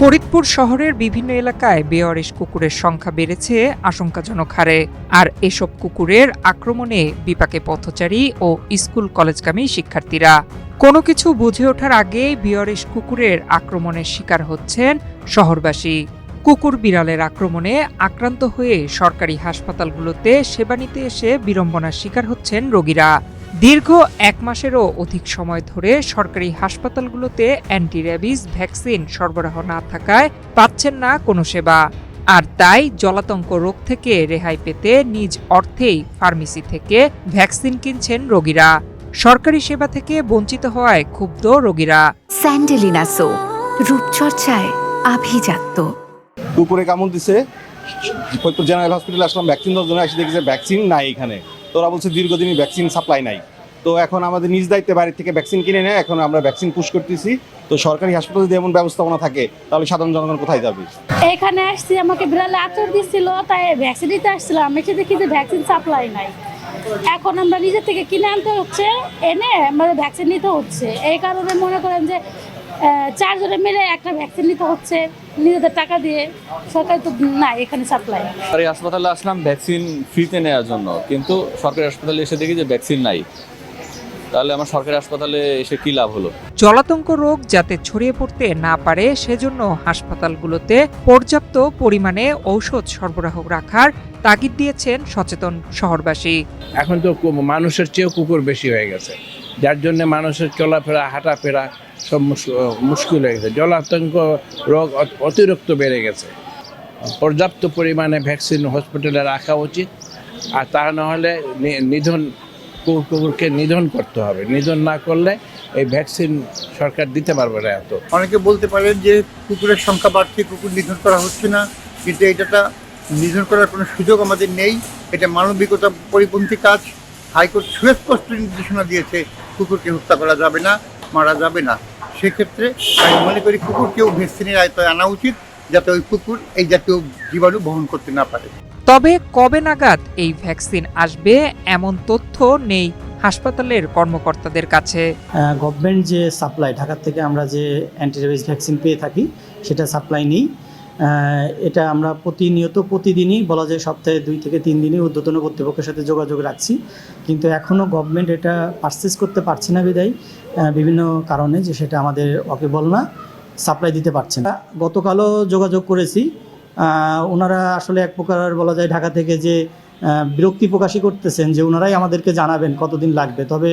ফরিদপুর শহরের বিভিন্ন এলাকায় বেওয়ারিশ কুকুরের সংখ্যা বেড়েছে আশঙ্কাজনক হারে। আর এসব কুকুরের আক্রমণে বিপাকে পথচারী ও স্কুল কলেজগামী শিক্ষার্থীরা। কোনো কিছু বুঝে ওঠার আগে বেওয়ারিশ কুকুরের আক্রমণের শিকার হচ্ছেন শহরবাসী। কুকুর বিড়ালের আক্রমণে আক্রান্ত হয়ে সরকারি হাসপাতালগুলোতে সেবা নিতে এসে বিড়ম্বনার শিকার হচ্ছেন রোগীরা। দীর্ঘ 1 মাসেরও অধিক সময় ধরে সরকারি হাসপাতালগুলোতে অ্যান্টি র্যাবিস ভ্যাকসিন সরবরাহ না থাকায় পাচ্ছেন না কোনো সেবা। আর তাই জলাতঙ্ক রোগ থেকে রেহাই পেতে নিজ অর্থেই ফার্মেসি থেকে ভ্যাকসিন কিনছেন রোগীরা। সরকারি সেবা থেকে বঞ্চিত হওয়ায় ক্ষুব্ধ রোগীরা। স্যান্ডেলিনা সো, রূপচর্চায় আভিজাত্য। কুকুরে কামড় দিছে, ফরিদপুর জেনারেল হসপিটালে আসলাম ভ্যাকসিন দেওয়ার জন্য, এসে দেখি যে ভ্যাকসিন নাই এখানে। তোরা বলছে দীর্ঘদিনই ভ্যাকসিন সাপ্লাই নাই। তো এখন আমাদের নিজ দায়িত্বে বাড়ির থেকে ভ্যাকসিন কিনে নেয়, এখন আমরা ভ্যাকসিন পুশ করতেছি। তো সরকারি হাসপাতালে যদি এমন ব্যবস্থাপনা থাকে তাহলে সাধারণ জনগণ কোথায় যাবে? এখানে আসছি, আমাকে বিড়ালে আচর দিচ্ছিল, তাই ভ্যাকসিন দিতে আসছিলাম। আমি এসে দেখি যে ভ্যাকসিন সাপ্লাই নাই। এখন আমরা নিজের থেকে কিনে আনতে হচ্ছে, এনে আমাদের ভ্যাকসিন নিতে হচ্ছে। এই কারণে মনে করেন যে 4 জনে মিলে একটা ভ্যাকসিন নিতে হচ্ছে নিজেদের টাকা দিয়ে। সরকারি তো নাই এখানে সাপ্লাই। সরকারি হাসপাতালে আসলাম ভ্যাকসিন ফ্রিতে নেওয়ার জন্য, কিন্তু সরকারি হাসপাতালে এসে দেখি যে ভ্যাকসিন নাই। তাহলে আমার সরকারি হাসপাতালে এসে কি লাভ হলো? জলাতঙ্ক রোগ যাতে ছড়িয়ে পড়তে না পারে সেজন্য হাসপাতালগুলোতে পর্যাপ্ত পরিমাণে ঔষধ সরবরাহ রাখার তাগিদ দিয়েছেন সচেতন শহরবাসী। এখন তো মানুষের চেয়েও কুকুর বেশি হয়ে গেছে, যার জন্য মানুষের চলাফেরা হাঁটাফেরা সব মুশকিল হয়ে গেছে। জলাতঙ্ক রোগ অতিরিক্ত বেড়ে গেছে। পর্যাপ্ত পরিমাণে ভ্যাকসিন হসপিটালে রাখা উচিত, আর তা না হলে কুকুরকে নিধন করতে হবে। নিধন না করলে এই ভ্যাকসিন সরকার দিতে পারবে না। এত অনেকে বলতে পারেন যে কুকুরের সংখ্যা বাড়ছে, কুকুর নিধন করা হচ্ছে না, কিন্তু এটা নিধন করার কোনো সুযোগ আমাদের নেই। এটা মানবিকতা পরিপন্থী কাজ। হাইকোর্ট সুস্পষ্ট নির্দেশনা দিয়েছে কুকুরকে হত্যা করা যাবে না, মারা যাবে না। সেক্ষেত্রে আমি মনে করি কুকুরকেও ভ্যাকসিনের আয়তায় আনা উচিত, যাতে ওই কুকুর এই জাতীয় জীবাণু বহন করতে না পারে। তবে কবে নাগাদ এই ভ্যাকসিন আসবে এমন তথ্য নেই হাসপাতালের কর্মকর্তাদের কাছে। গভর্নমেন্ট যে সাপ্লাই, ঢাকা থেকে আমরা যে অ্যান্টি র্যাবিস ভ্যাকসিন পেয়ে থাকি সেটা সাপ্লাই নেই। এটা আমরা প্রতিদিনই বলা যায় সপ্তাহে 2 থেকে 3 দিনই ঊর্ধ্বতন কর্তৃপক্ষের সাথে যোগাযোগ রাখছি, কিন্তু এখনও গভর্নমেন্ট এটা পারচেজ করতে পারছে না বিধায় বিভিন্ন কারণে যে সেটা আমাদের ওয়াকেবল না, সাপ্লাই দিতে পারছে না। গতকালও যোগাযোগ করেছি, ওনারা আসলে এক প্রকার বলা যায় ঢাকা থেকে যে বিরক্তি প্রকাশই করতেছেন যে ওনারাই আমাদেরকে জানাবেন কতদিন লাগবে। তবে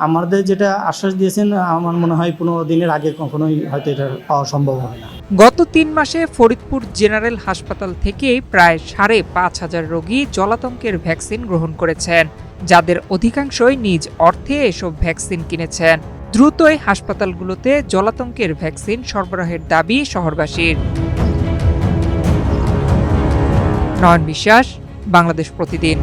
আমাদের যেটা আশ্বাস দিয়েছেন, আমার মনে হয় 15 দিনের আগে কখনোই হয়তো এটা পাওয়া সম্ভব হবে না। গত 3 মাসে ফরিদপুর জেনারেল হাসপাতাল থেকে প্রায় 5,500 রোগী জলাতঙ্কের ভ্যাকসিন গ্রহণ করেছেন, যাদের অধিকাংশই নিজ অর্থে এসব ভ্যাকসিন কিনেছেন। দ্রুতই হাসপাতালগুলোতে জলাতঙ্কের ভ্যাকসিন সরবরাহের দাবি শহরবাসীর। নয়ন বিশ্বাস, বাংলাদেশ প্রতিদিন।